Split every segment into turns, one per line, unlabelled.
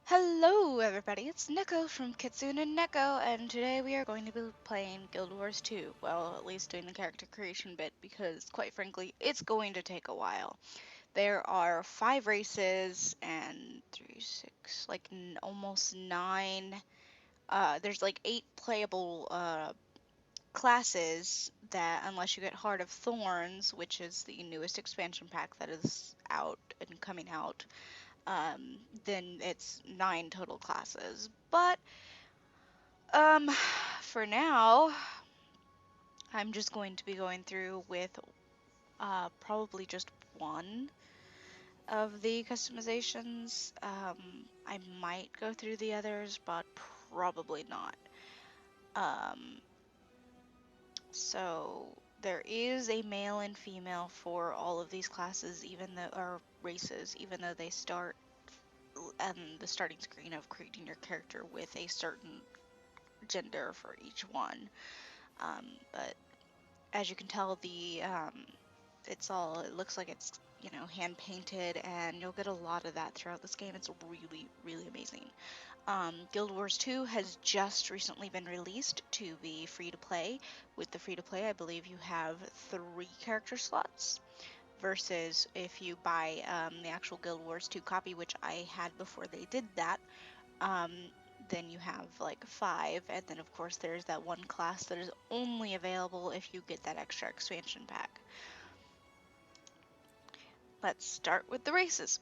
Hello everybody, it's Neko from Kitsune and Neko, and today we are going to be playing Guild Wars 2. Well, at least doing the character creation bit, because quite frankly, it's going to take a while. There are 5 races and 3, 6, like almost 9. There's like 8 playable classes that, unless you get Heart of Thorns, which is the newest expansion pack that is out and coming out, then it's 9 total classes. But um, for now, I'm just going to be going through with probably just one of the customizations. I might go through the others, but probably not. Um, so there is a male and female for all of these classes, even though, or races, even though they start and the starting screen of creating your character with a certain gender for each one. But as you can tell, it looks like it's, hand painted, and you'll get a lot of that throughout this game. It's really, really amazing. Guild Wars 2 has just recently been released to be free to play. With the free to play, I believe you have 3 character slots, versus if you buy the actual Guild Wars 2 copy, which I had before they did that, um, then you have like 5, and then of course there's that one class that is only available if you get that extra expansion pack. Let's start with the races.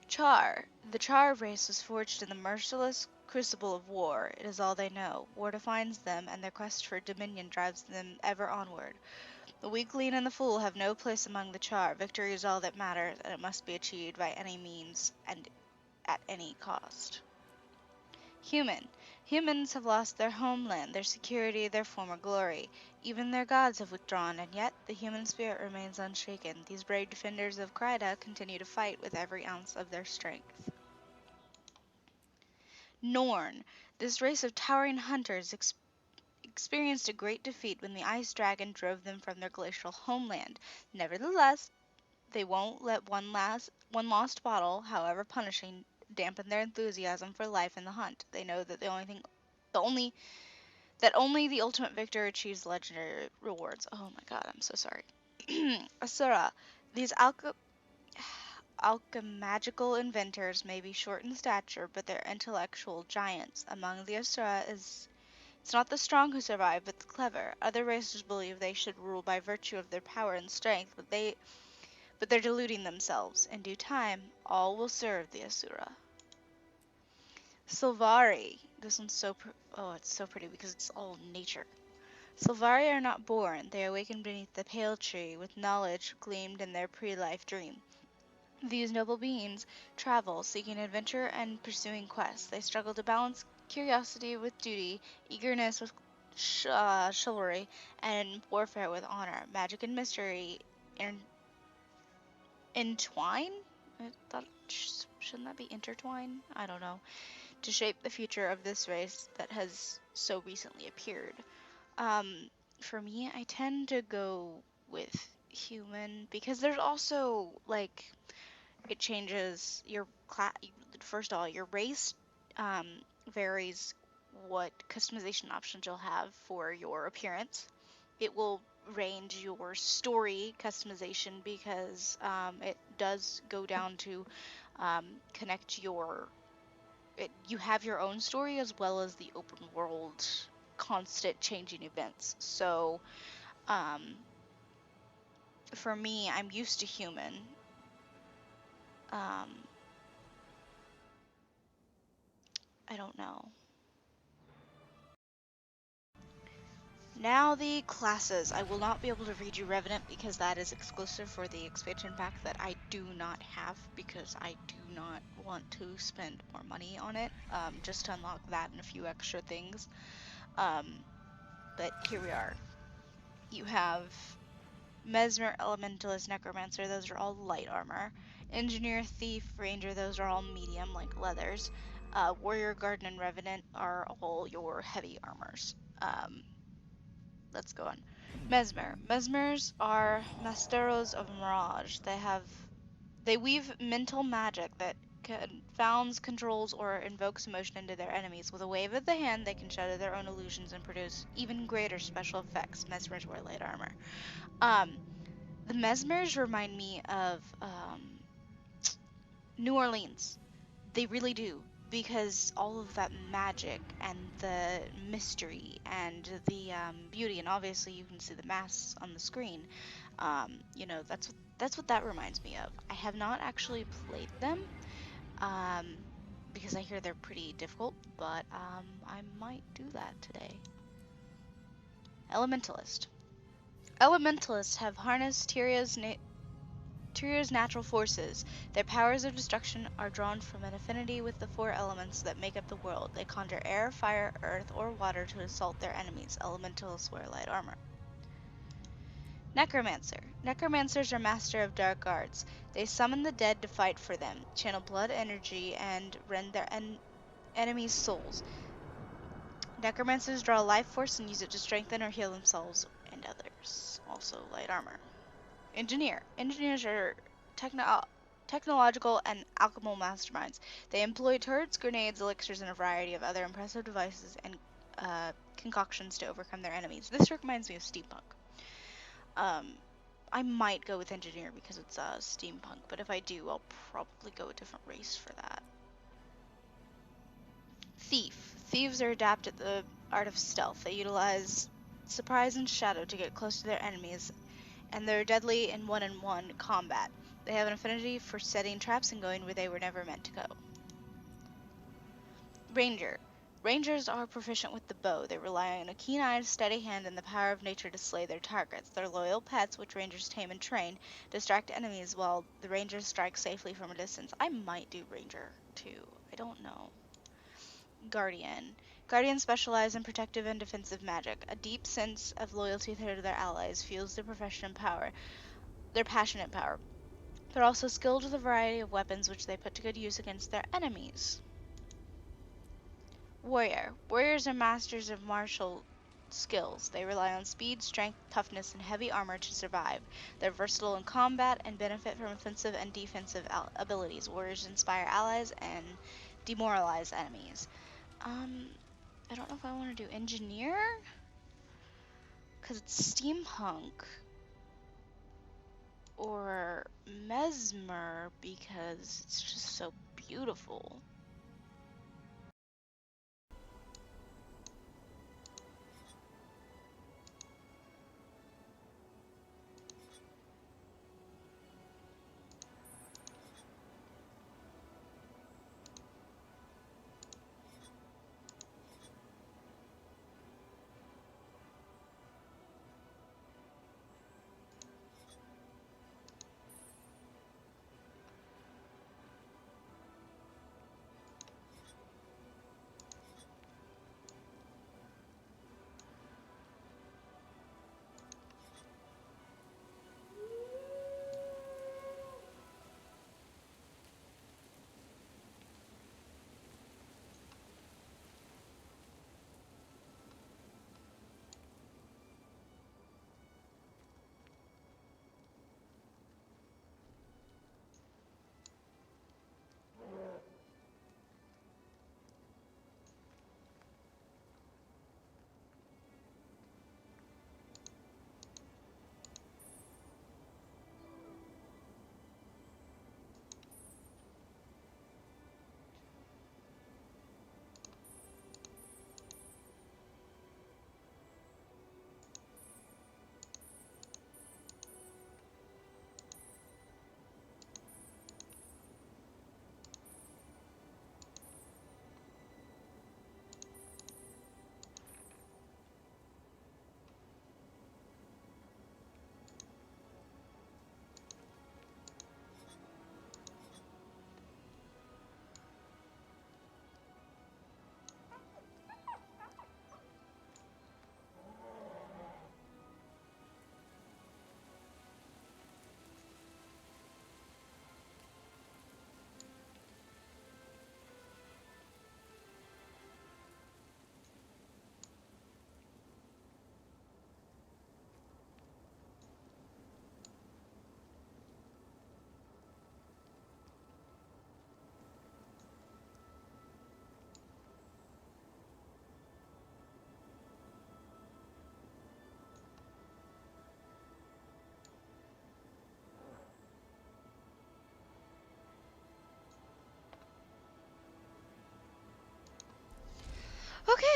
Char. The Char race was forged in the merciless crucible of war. It is all they know. War defines them, and their quest for dominion drives them ever onward. The weakling and the fool have no place among the Char. Victory is all that matters, and it must be achieved by any means and at any cost. Human. Humans have lost their homeland, their security, their former glory. Even their gods have withdrawn, and yet the human spirit remains unshaken. These brave defenders of Kryda continue to fight with every ounce of their strength. Norn. This race of towering hunters experienced a great defeat when the ice dragon drove them from their glacial homeland. Nevertheless, they won't let one lost bottle, however punishing, dampen their enthusiasm for life in the hunt. They know that only the ultimate victor achieves legendary rewards. Oh my god, I'm so sorry. Asura. These alchemagical inventors may be short in stature, but they're intellectual giants. Among the Asura it's not the strong who survive, but the clever. Other races believe they should rule by virtue of their power and strength, but they're deluding themselves. In due time, all will serve the Asura. Sylvari. This one's it's so pretty because it's all nature. Sylvari are not born. They awaken beneath the pale tree, with knowledge gleamed in their pre-life dream. These noble beings travel, seeking adventure and pursuing quests. They struggle to balance curiosity with duty, eagerness with chivalry, and warfare with honor. Magic and mystery entwine? I thought, shouldn't that be intertwine? I don't know. To shape the future of this race that has so recently appeared. Um, for me, I tend to go with human because there's also like it changes your class. First of all, your race um, varies what customization options you'll have for your appearance. It will range your story customization because it does go down to connect you have your own story as well as the open world constant changing events. So um, for me, I'm used to human. Um, I don't know. Now the classes. I will not be able to read you Revenant because that is exclusive for the expansion pack that I do not have because I do not want to spend more money on it just to unlock that and a few extra things. But here we are. You have Mesmer, Elementalist, Necromancer, those are all light armor. Engineer, Thief, Ranger, those are all medium, like leathers. Warrior, Garden, and Revenant are all your heavy armors. Let's go on. Mesmer. Mesmers are Masteros of Mirage. They weave mental magic that confounds, controls, or invokes emotion into their enemies. With a wave of the hand, they can shatter their own illusions and produce even greater special effects. Mesmers wear light armor. Um, the Mesmers remind me of New Orleans. They really do, because all of that magic and the mystery and the beauty, and obviously you can see the masks on the screen. That's what that reminds me of. I have not actually played them, um, because I hear they're pretty difficult, but I might do that today. Elementalist. Elementalists have harnessed Tyrio's natural forces. Their powers of destruction are drawn from an affinity with the four elements that make up the world. They conjure air, fire, earth, or water to assault their enemies. Elementalists wear light armor. Necromancer. Necromancers are master of dark arts. They summon the dead to fight for them, channel blood energy, and rend their enemies' souls. Necromancers draw life force and use it to strengthen or heal themselves and others. Also light armor. Engineer. Engineers are technological and alchemical masterminds. They employ turrets, grenades, elixirs, and a variety of other impressive devices and concoctions to overcome their enemies. This reminds me of steampunk. I might go with engineer because it's steampunk, but if I do, I'll probably go a different race for that. Thief. Thieves are adept at the art of stealth. They utilize surprise and shadow to get close to their enemies, and they're deadly in one-on-one combat. They have an affinity for setting traps and going where they were never meant to go. Ranger. Rangers are proficient with the bow. They rely on a keen-eyed, steady hand and the power of nature to slay their targets. They're loyal pets, which rangers tame and train, distract enemies while the rangers strike safely from a distance. I might do ranger, too. I don't know. Guardian. Guardians specialize in protective and defensive magic. A deep sense of loyalty to their allies fuels their passionate power. They're also skilled with a variety of weapons which they put to good use against their enemies. Warrior. Warriors are masters of martial skills. They rely on speed, strength, toughness, and heavy armor to survive. They're versatile in combat and benefit from offensive and defensive abilities. Warriors inspire allies and demoralize enemies. I don't know if I want to do engineer, because it's steampunk, or mesmer, because it's just so beautiful.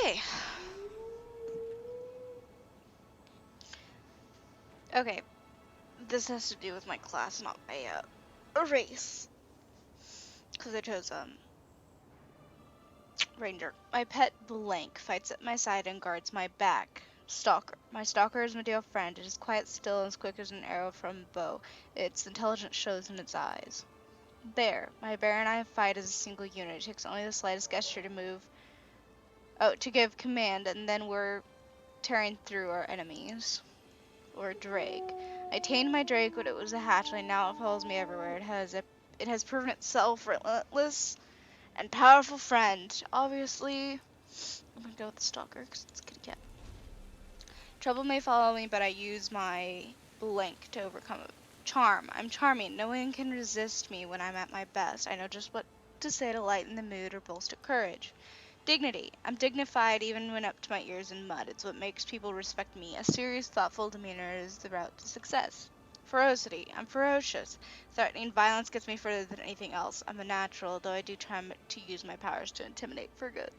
Okay. Okay. This has to do with my class, not my race. Because I chose Ranger. My pet Blank fights at my side and guards my back. Stalker. My stalker is my dear friend. It is quiet, still, and as quick as an arrow from a bow. Its intelligence shows in its eyes. Bear. My bear and I fight as a single unit. It takes only the slightest gesture to move. Oh, to give command, and then we're tearing through our enemies. Or Drake. I tamed my Drake when it was a hatchling. Now it follows me everywhere. It has proven itself relentless and powerful friend. Obviously, I'm gonna go with the stalker because it's a kitty cat. Trouble may follow me, but I use my Blank to overcome it. Charm. I'm charming. No one can resist me when I'm at my best. I know just what to say to lighten the mood or bolster courage. Dignity. I'm dignified even when up to my ears in mud. It's what makes people respect me. A serious, thoughtful demeanor is the route to success. Ferocity. I'm ferocious. Threatening violence gets me further than anything else. I'm a natural, though I do try to use my powers to intimidate for good.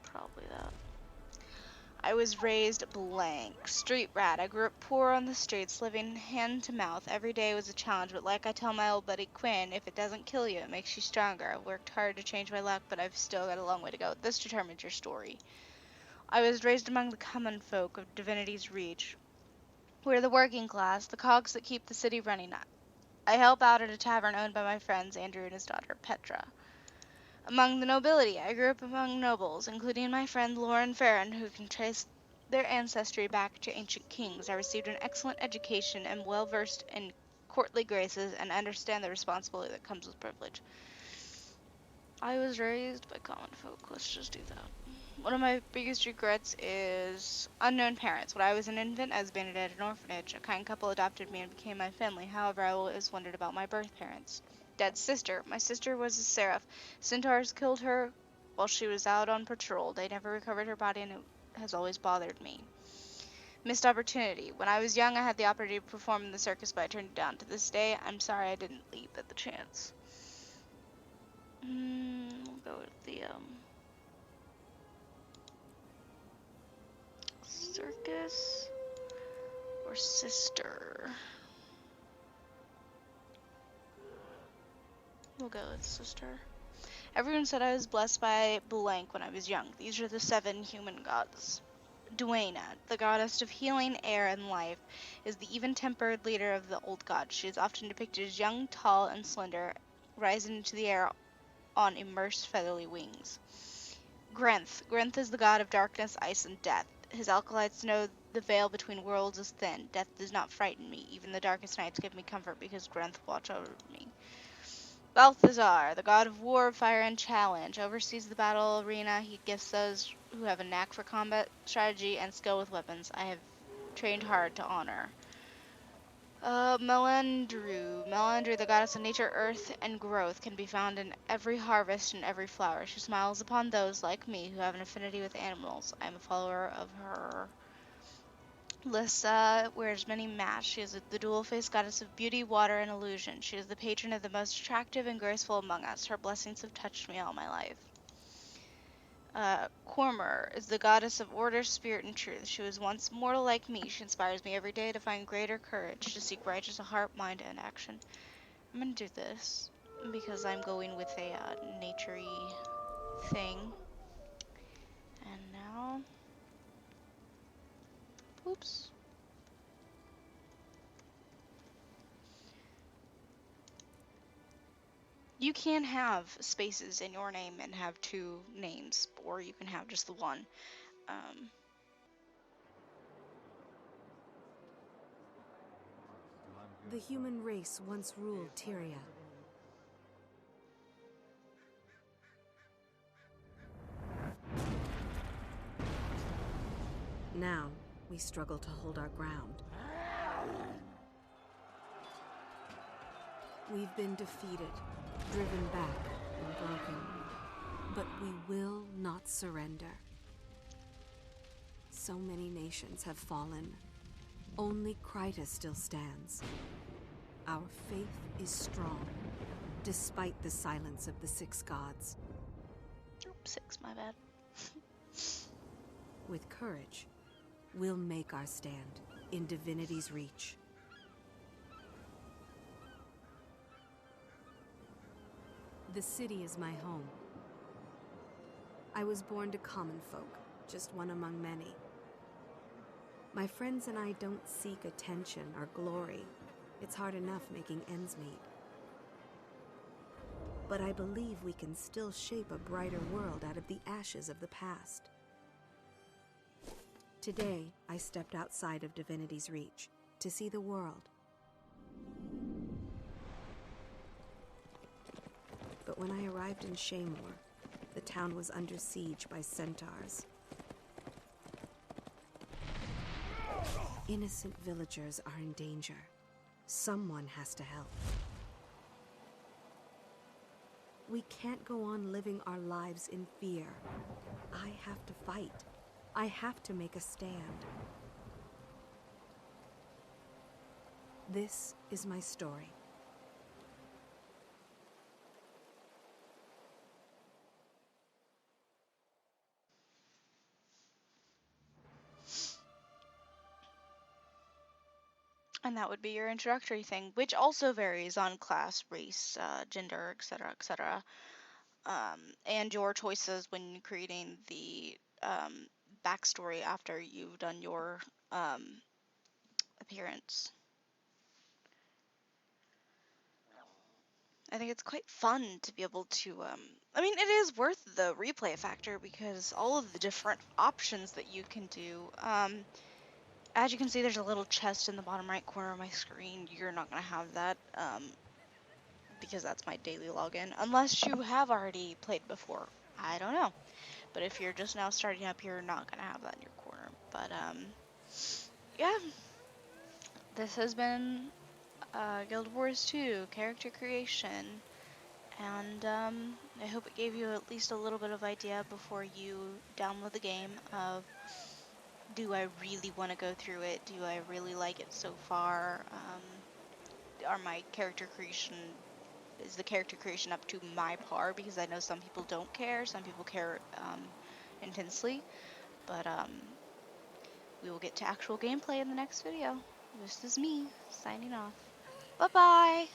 Probably that. I was raised Blank. Street rat. I grew up poor on the streets, living hand to mouth. Every day was a challenge, but like I tell my old buddy Quinn, if it doesn't kill you, it makes you stronger. I've worked hard to change my luck, but I've still got a long way to go. This determines your story. I was raised among the common folk of Divinity's Reach. We're the working class, the cogs that keep the city running. I help out at a tavern owned by my friends Andrew and his daughter Petra. Among the nobility, I grew up among nobles, including my friend Lauren Farron, who can trace their ancestry back to ancient kings. I received an excellent education, am well versed in courtly graces, and understand the responsibility that comes with privilege. I was raised by common folk. Let's just do that. One of my biggest regrets is unknown parents. When I was an infant, I was abandoned at an orphanage. A kind couple adopted me and became my family. However, I always wondered about my birth parents. Dead sister. My sister was a seraph. Centaurs killed her while she was out on patrol. They never recovered her body, and it has always bothered me. Missed opportunity. When I was young, I had the opportunity to perform in the circus, but I turned it down. To this day, I'm sorry I didn't leap at the chance. We'll go with the circus or sister. We'll go with sister. Everyone said I was blessed by Blank when I was young. These are the 7 human gods. Duena, the goddess of healing, air, and life, is the even-tempered leader of the old gods. She is often depicted as young, tall, and slender, rising into the air on immersed feathery wings. Grenth. Grenth is the god of darkness, ice, and death. His acolytes know the veil between worlds is thin. Death does not frighten me. Even the darkest nights give me comfort because Grenth watch over me. Balthazar, the god of war, fire, and challenge, oversees the battle arena. He gifts those who have a knack for combat, strategy, and skill with weapons. I have trained hard to honor. Melandru. Melandru, the goddess of nature, earth, and growth, can be found in every harvest and every flower. She smiles upon those, like me, who have an affinity with animals. I am a follower of her. Lissa wears many masks. She is the dual-faced goddess of beauty, water, and illusion. She is the patron of the most attractive and graceful among us. Her blessings have touched me all my life. Cormor is the goddess of order, spirit, and truth. She was once mortal like me. She inspires me every day to find greater courage, to seek righteous heart, mind, and action. I'm gonna do this because I'm going with a nature-y thing. And now, oops. You can have spaces in your name and have 2 names, or you can have just the one.
The human race once ruled Tyria. Now, we struggle to hold our ground. We've been defeated, driven back, and broken. But we will not surrender. So many nations have fallen. Only Kryta still stands. Our faith is strong, despite the silence of the six gods.
Oops, 6, my bad.
With courage, we'll make our stand in divinity's reach. The city is my home. I was born to common folk, just one among many. My friends and I don't seek attention or glory. It's hard enough making ends meet. But I believe we can still shape a brighter world out of the ashes of the past. Today, I stepped outside of divinity's reach to see the world. But when I arrived in Shaymore, the town was under siege by centaurs. Innocent villagers are in danger. Someone has to help. We can't go on living our lives in fear. I have to fight. I have to make a stand. This is my story.
And that would be your introductory thing, which also varies on class, race, gender, etc., etc. And your choices when creating the backstory after you've done your appearance. I think it's quite fun to be able to, I mean, it is worth the replay factor because all of the different options that you can do. As you can see, there's a little chest in the bottom right corner of my screen. You're not going to have that because that's my daily login, unless you have already played before. I don't know. But if you're just now starting up, you're not going to have that in your corner. But, yeah. This has been Guild Wars 2 character creation. And I hope it gave you at least a little bit of idea before you download the game of, do I really want to go through it? Do I really like it so far? Is the character creation up to my par? Because I know some people don't care, some people care intensely, but we will get to actual gameplay in the next video. This is me, signing off. Bye-bye!